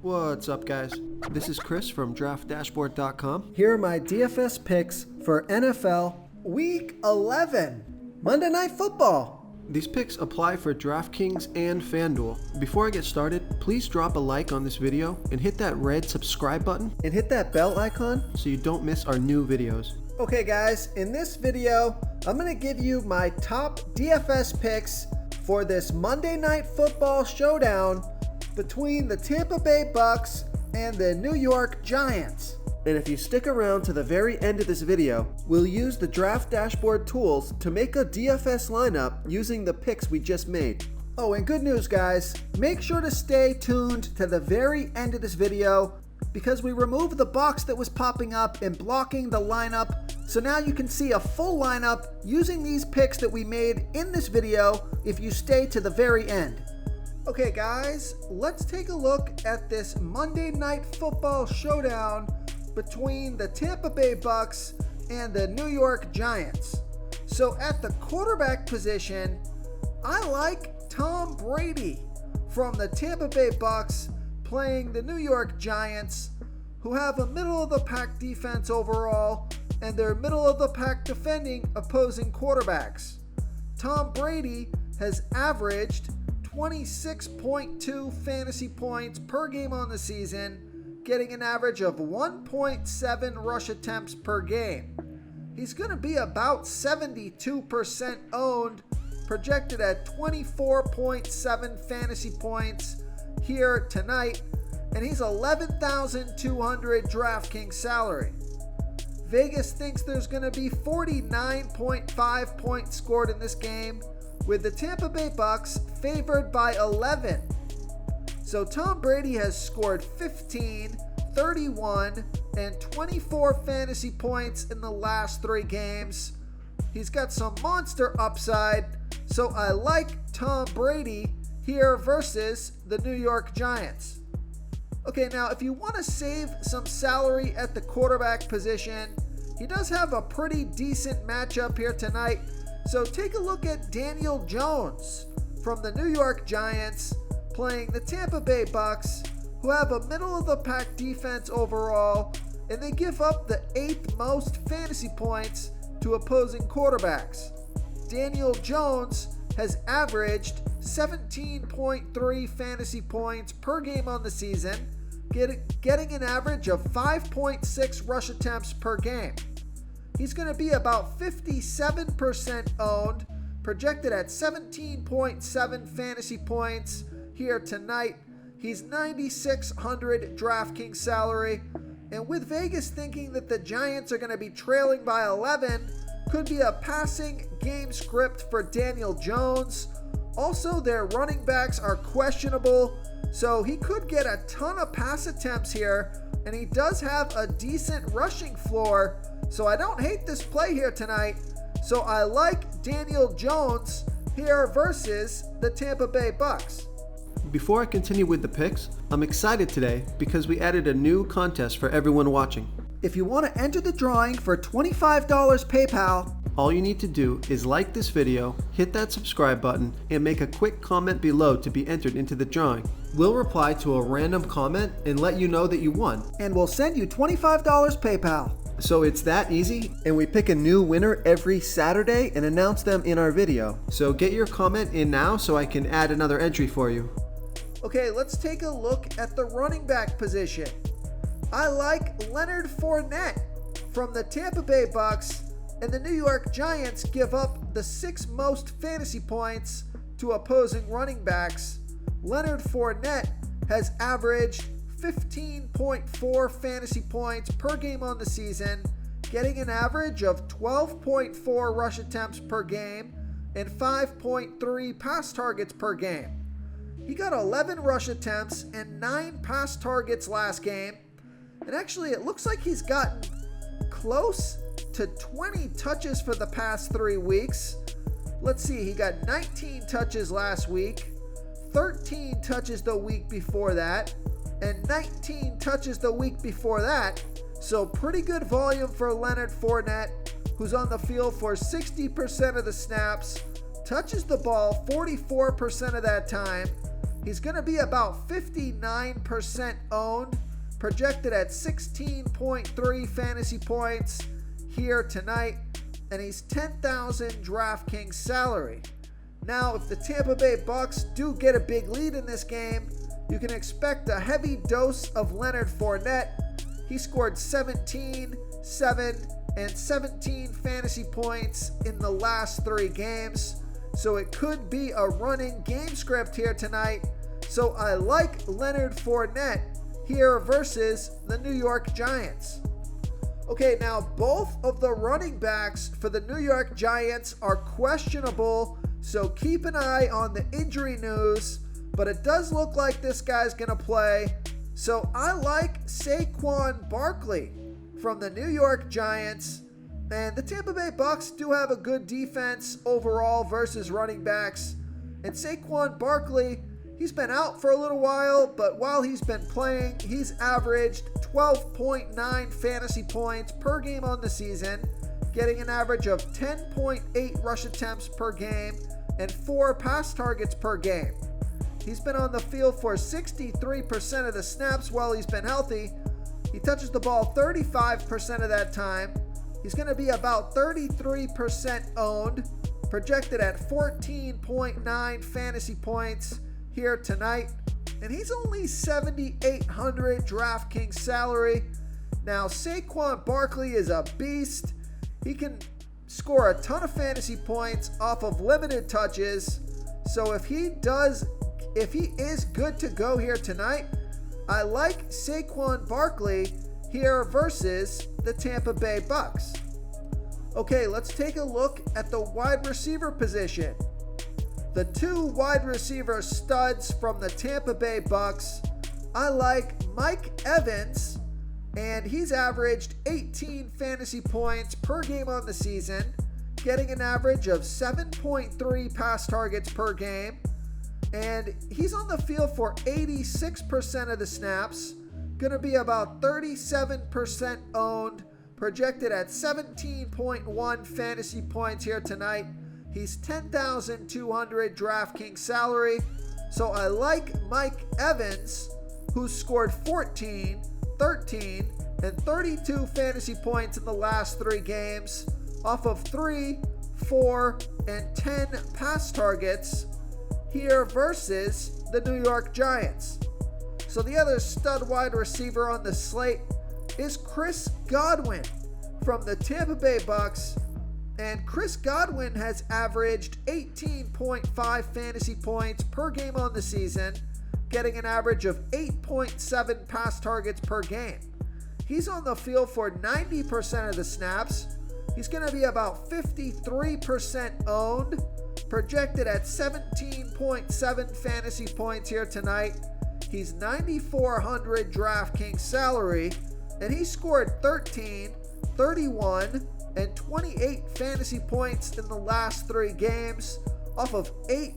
What's up, guys? This is Chris from DraftDashboard.com. Here are my DFS picks for NFL Week 11, Monday Night Football. These picks apply for DraftKings and FanDuel. Before I get started, please drop a like on this video and hit that red subscribe button And hit that bell icon so you don't miss our new videos. Okay guys, in this video, I'm going to give you my top DFS picks for this Monday Night Football showdown between the Tampa Bay Bucks and the New York Giants. And if you stick around to the very end of this video, we'll use the Draft Dashboard tools to make a DFS lineup using the picks we just made. Oh, and good news guys, make sure to stay tuned to the very end of this video because we removed the box that was popping up and blocking the lineup. So now you can see a full lineup using these picks that we made in this video if you stay to the very end. Okay guys, let's take a look at this Monday Night Football showdown between the Tampa Bay Bucks and the New York Giants. So at the quarterback position, I like Tom Brady from the Tampa Bay Bucks playing the New York Giants, who have a middle-of-the-pack defense overall, and they're middle-of-the-pack defending opposing quarterbacks. Tom Brady has averaged 26.2 fantasy points per game on the season, getting an average of 1.7 rush attempts per game. He's going to be about 72% owned, projected at 24.7 fantasy points here tonight, and he's 11,200 DraftKings salary. Vegas thinks there's going to be 49.5 points scored in this game, with the Tampa Bay Bucks favored by 11. So Tom Brady has scored 15, 31, and 24 fantasy points in the last 3 games. He's got some monster upside, so I like Tom Brady here versus the New York Giants. Okay, now if you want to save some salary at the quarterback position, he does have a pretty decent matchup here tonight. So take a look at Daniel Jones from the New York Giants playing the Tampa Bay Bucks, who have a middle-of-the-pack defense overall, and they give up the 8th most fantasy points to opposing quarterbacks. Daniel Jones has averaged 17.3 fantasy points per game on the season, getting an average of 5.6 rush attempts per game. He's going to be about 57% owned, projected at 17.7 fantasy points here tonight. He's 9,600 DraftKings salary, and with Vegas thinking that the Giants are going to be trailing by 11, could be a passing game script for Daniel Jones. Also, their running backs are questionable, so he could get a ton of pass attempts here, and he does have a decent rushing floor, so I don't hate this play here tonight. So I like Daniel Jones here versus the Tampa Bay Bucks. Before I continue with the picks, I'm excited today because we added a new contest for everyone watching. If you want to enter the drawing for $25 PayPal, all you need to do is like this video, hit that subscribe button, and make a quick comment below to be entered into the drawing. We'll reply to a random comment and let you know that you won. And we'll send you $25 PayPal. So it's that easy, and we pick a new winner every Saturday and announce them in our video. So get your comment in now so I can add another entry for you. Okay, let's take a look at the running back position. I like Leonard Fournette from the Tampa Bay Bucks, and the New York Giants give up the 6th most fantasy points to opposing running backs. Leonard Fournette has averaged 15.4 fantasy points per game on the season, getting an average of 12.4 rush attempts per game and 5.3 pass targets per game. He got 11 rush attempts and 9 pass targets last game, and actually it looks like he's gotten close to 20 touches for the past 3 weeks. Let's see, he got 19 touches last week, 13 touches the week before that, and 19 touches the week before that. So pretty good volume for Leonard Fournette, who's on the field for 60% of the snaps, touches the ball 44% of that time, He's going to be about 59% owned, projected at 16.3 fantasy points here tonight, and he's 10,000 DraftKings salary. Now, if the Tampa Bay Bucks do get a big lead in this game, you can expect a heavy dose of Leonard Fournette. He scored 17, 7, and 17 fantasy points in the last 3 games. So it could be a running game script here tonight. So I like Leonard Fournette here versus the New York Giants. Okay, now both of the running backs for the New York Giants are questionable, so keep an eye on the injury news, but it does look like this guy's going to play. So I like Saquon Barkley from the New York Giants, and the Tampa Bay Bucks do have a good defense overall versus running backs, and Saquon Barkley, he's been out for a little while, but while he's been playing, he's averaged 12.9 fantasy points per game on the season, getting an average of 10.8 rush attempts per game and 4 pass targets per game. He's been on the field for 63% of the snaps while he's been healthy. He touches the ball 35% of that time. He's going to be about 33% owned, projected at 14.9 fantasy points here tonight, and he's only 7,800 DraftKings salary. Now, Saquon Barkley is a beast. He can score a ton of fantasy points off of limited touches. So if he is good to go here tonight, I like Saquon Barkley here versus the Tampa Bay Bucks. Okay, let's take a look at the wide receiver position. The 2 wide receiver studs from the Tampa Bay Bucks, I like Mike Evans, and he's averaged 18 fantasy points per game on the season, getting an average of 7.3 pass targets per game, and he's on the field for 86% of the snaps, going to be about 37% owned, projected at 17.1 fantasy points here tonight. He's 10,200 DraftKings salary. So I like Mike Evans, who's scored 14, 13, and 32 fantasy points in the last 3 games off of 3, 4, and 10 pass targets here versus the New York Giants. So the other stud wide receiver on the slate is Chris Godwin from the Tampa Bay Bucks. And Chris Godwin has averaged 18.5 fantasy points per game on the season, getting an average of 8.7 pass targets per game. He's on the field for 90% of the snaps. He's going to be about 53% owned, projected at 17.7 fantasy points here tonight. He's 9,400 DraftKings salary, and he scored 13, 31, and 28 fantasy points in the last 3 games off of 8,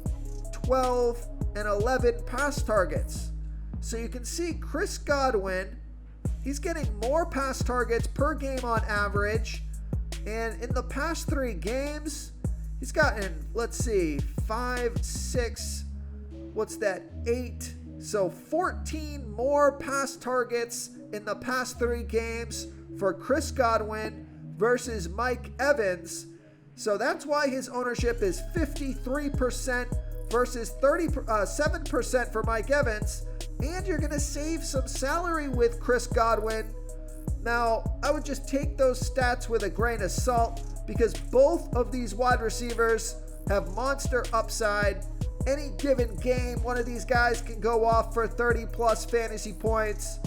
12, and 11 pass targets. So you can see Chris Godwin, he's getting more pass targets per game on average, and in the past 3 games, he's gotten, 5, 6, 8, so 14 more pass targets in the past 3 games for Chris Godwin versus Mike Evans. So that's why his ownership is 53% versus 37% for Mike Evans. And you're going to save some salary with Chris Godwin. Now, I would just take those stats with a grain of salt because both of these wide receivers have monster upside. Any given game, one of these guys can go off for 30 plus fantasy points.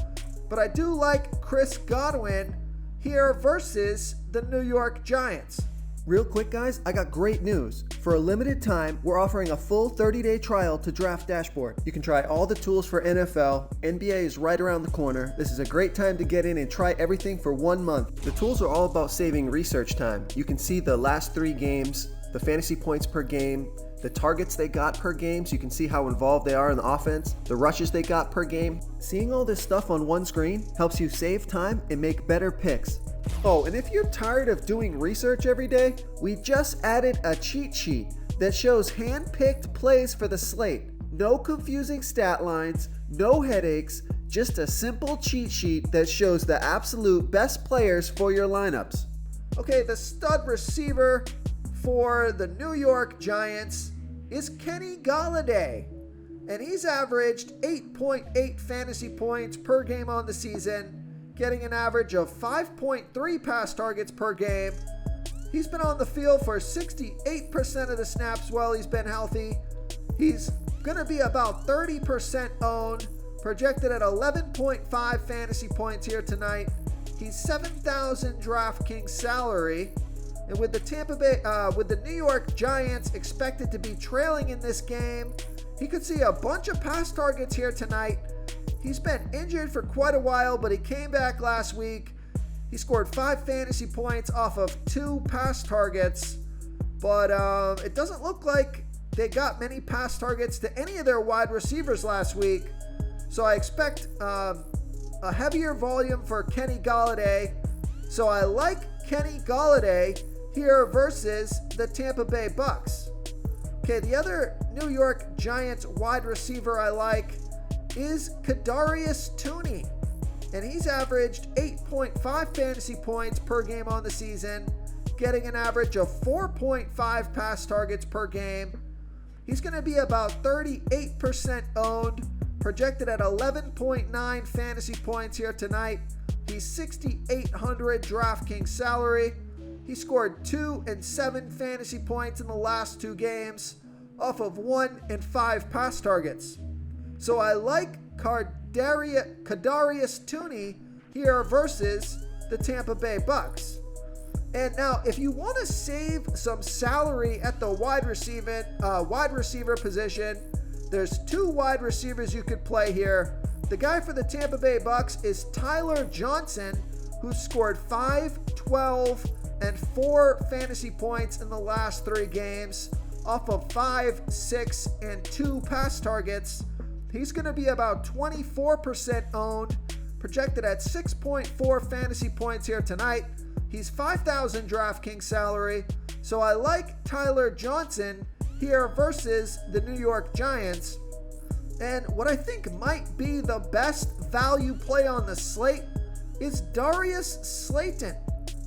But I do like Chris Godwin here versus the New York Giants. Real quick, guys, I got great news. For a limited time, we're offering a full 30-day trial to Draft Dashboard. You can try all the tools for NFL. NBA is right around the corner. This is a great time to get in and try everything for 1 month. The tools are all about saving research time. You can see the last 3 games, the fantasy points per game, the targets they got per game, so you can see how involved they are in the offense, the rushes they got per game. Seeing all this stuff on one screen helps you save time and make better picks. Oh, and if you're tired of doing research every day, we just added a cheat sheet that shows hand-picked plays for the slate. No confusing stat lines, no headaches, just a simple cheat sheet that shows the absolute best players for your lineups. Okay, the stud receiver for the New York Giants is Kenny Golladay, and he's averaged 8.8 fantasy points per game on the season, getting an average of 5.3 pass targets per game. He's been on the field for 68% of the snaps while he's been healthy. He's going to be about 30% owned, projected at 11.5 fantasy points here tonight. He's 7,000 DraftKings salary. And with the New York Giants expected to be trailing in this game, he could see a bunch of pass targets here tonight. He's been injured for quite a while, but he came back last week. He scored 5 fantasy points off of 2 pass targets, but it doesn't look like they got many pass targets to any of their wide receivers last week. So I expect a heavier volume for Kenny Golladay. So I like Kenny Golladay here versus the Tampa Bay Bucks. Okay, the other New York Giants wide receiver I like is Kadarius Toney, and he's averaged 8.5 fantasy points per game on the season, getting an average of 4.5 pass targets per game. He's going to be about 38% owned, projected at 11.9 fantasy points here tonight. He's 6,800 DraftKings salary. He scored 2 and 7 fantasy points in the last 2 games off of 1 and 5 pass targets. So I like Kadarius Toney here versus the Tampa Bay Bucks. And now, if you want to save some salary at the wide receiver position, there's 2 wide receivers you could play here. The guy for the Tampa Bay Bucks is Tyler Johnson, who scored 5, 12, and 4 fantasy points in the last 3 games off of 5, 6, and 2 pass targets. He's going to be about 24% owned, projected at 6.4 fantasy points here tonight. He's 5,000 DraftKings salary, so I like Tyler Johnson here versus the New York Giants. And what I think might be the best value play on the slate is Darius Slayton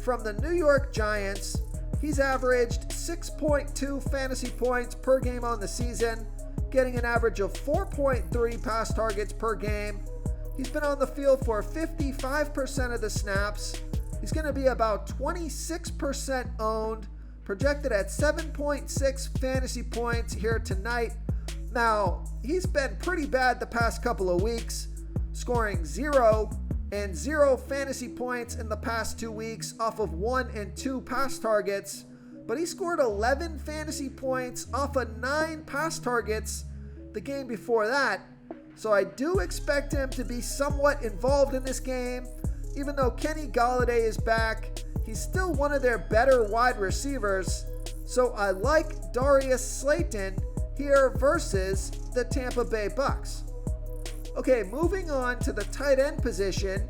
from the New York Giants. He's averaged 6.2 fantasy points per game on the season, getting an average of 4.3 pass targets per game. He's been on the field for 55% of the snaps. He's going to be about 26% owned, projected at 7.6 fantasy points here tonight. Now, he's been pretty bad the past couple of weeks, scoring 0 and 0 fantasy points in the past 2 weeks off of 1 and 2 pass targets. But he scored 11 fantasy points off of 9 pass targets the game before that. So I do expect him to be somewhat involved in this game. Even though Kenny Golladay is back, he's still one of their better wide receivers. So I like Darius Slayton here versus the Tampa Bay Bucks. Okay, moving on to the tight end position,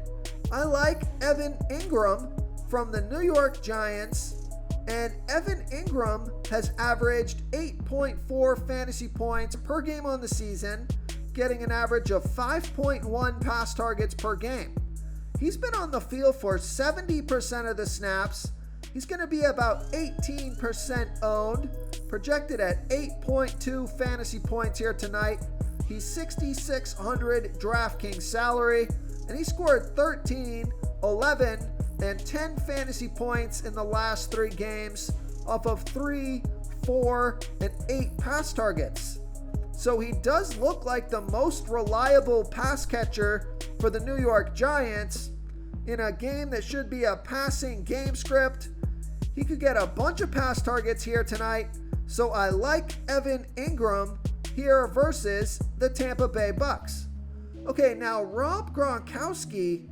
I like Evan Ingram from the New York Giants. And Evan Ingram has averaged 8.4 fantasy points per game on the season, getting an average of 5.1 pass targets per game. He's been on the field for 70% of the snaps. He's going to be about 18% owned, projected at 8.2 fantasy points here tonight. He's 6,600 DraftKings salary, and he scored 13, 11, and 10 fantasy points in the last 3 games off of 3, 4, and 8 pass targets. So he does look like the most reliable pass catcher for the New York Giants in a game that should be a passing game script. He could get a bunch of pass targets here tonight. So I like Evan Ingram here versus the Tampa Bay Bucks. Okay, now Rob Gronkowski,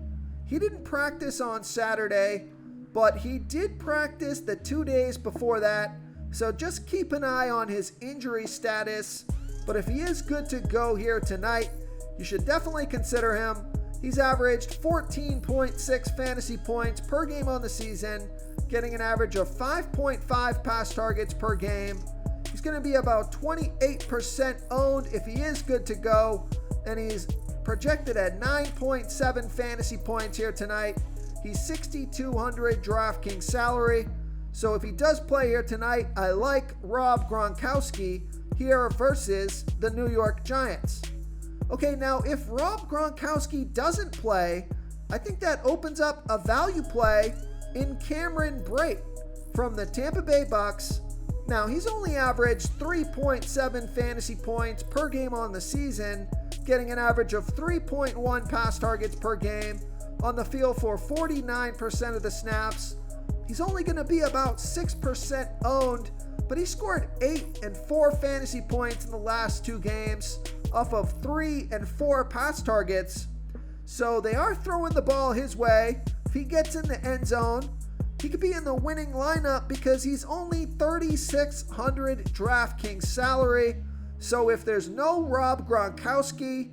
he didn't practice on Saturday, but he did practice the 2 days before that. So just keep an eye on his injury status. But if he is good to go here tonight, you should definitely consider him. He's averaged 14.6 fantasy points per game on the season, getting an average of 5.5 pass targets per game. He He's going to be about 28% owned if he is good to go, and he's projected at 9.7 fantasy points here tonight. He's 6,200 DraftKings salary. So if he does play here tonight, I like Rob Gronkowski here versus the New York Giants. Okay, now if Rob Gronkowski doesn't play, I think that opens up a value play in Cameron Brate from the Tampa Bay Bucks. Now, he's only averaged 3.7 fantasy points per game on the season, getting an average of 3.1 pass targets per game, on the field for 49% of the snaps. He's only going to be about 6% owned, but he scored 8 and 4 fantasy points in the last 2 games off of 3 and 4 pass targets. So they are throwing the ball his way. If he gets in the end zone, he could be in the winning lineup because he's only 3,600 DraftKings salary. So if there's no Rob Gronkowski,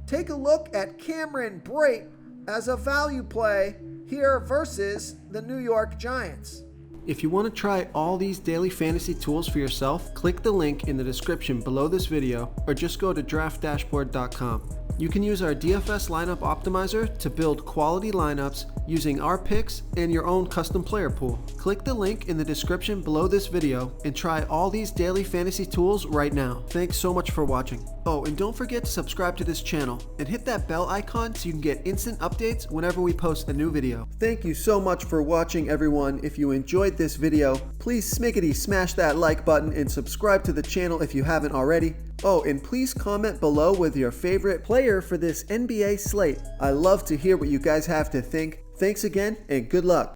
take a look at Cameron Brate as a value play here versus the New York Giants. If you want to try all these daily fantasy tools for yourself, click the link in the description below this video or just go to draftdashboard.com. You can use our DFS lineup optimizer to build quality lineups using our picks and your own custom player pool. Click the link in the description below this video and try all these daily fantasy tools right now. Thanks so much for watching. Oh, and don't forget to subscribe to this channel and hit that bell icon so you can get instant updates whenever we post a new video. Thank you so much for watching, everyone. If you enjoyed this video, please smickety smash that like button and subscribe to the channel if you haven't already. Oh, and please comment below with your favorite player for this NBA slate. I love to hear what you guys have to think. Thanks again, and good luck.